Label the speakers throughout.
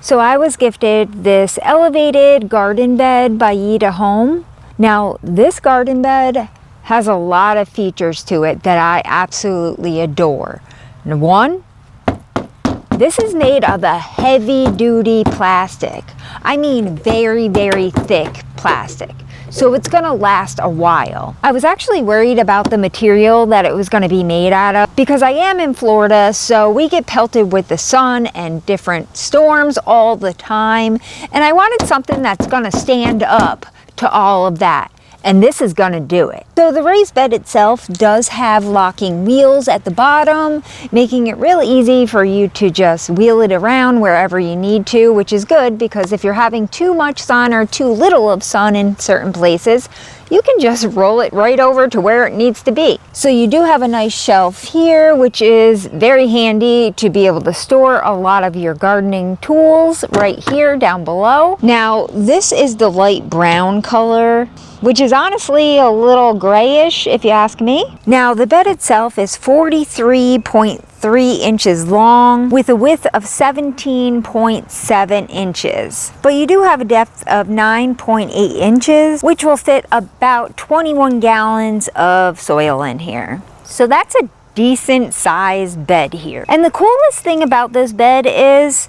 Speaker 1: So I was gifted this elevated garden bed by YITAHOME. Now this garden bed has a lot of features to it that I absolutely adore. And one, this is made of a heavy duty plastic. I mean very, very thick plastic. So it's gonna last a while. I was actually worried about the material that it was gonna be made out of because I am in Florida, so we get pelted with the sun and different storms all the time. And I wanted something that's gonna stand up to all of that. And this is gonna do it. So the raised bed itself does have locking wheels at the bottom, making it real easy for you to just wheel it around wherever you need to, which is good because if you're having too much sun or too little of sun in certain places, you can just roll it right over to where it needs to be. So you do have a nice shelf here, which is very handy to be able to store a lot of your gardening tools right here down below. Now, this is the light brown color, which is honestly a little grayish if you ask me. Now, the bed itself is 43.3 inches long with a width of 17.7 inches. But you do have a depth of 9.8 inches, which will fit about 21 gallons of soil in here. So that's a decent sized bed here. And the coolest thing about this bed is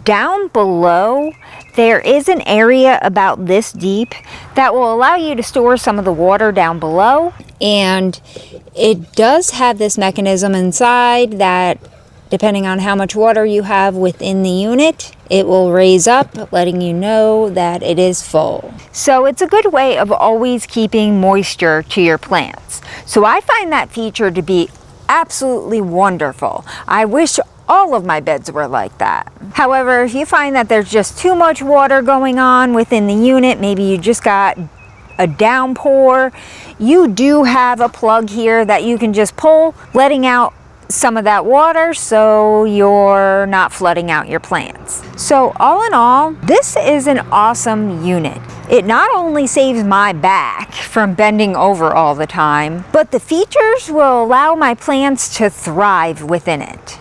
Speaker 1: down below there is an area about this deep that will allow you to store some of the water down below, and it does have this mechanism inside that depending on how much water you have within the unit, it will raise up, letting you know that it is full. So it's a good way of always keeping moisture to your plants. So I find that feature to be absolutely wonderful. I wish all of my beds were like that. However, if you find that there's just too much water going on within the unit, maybe you just got a downpour, you do have a plug here that you can just pull, letting out some of that water so you're not flooding out your plants. So all in all, this is an awesome unit. It not only saves my back from bending over all the time, but the features will allow my plants to thrive within it.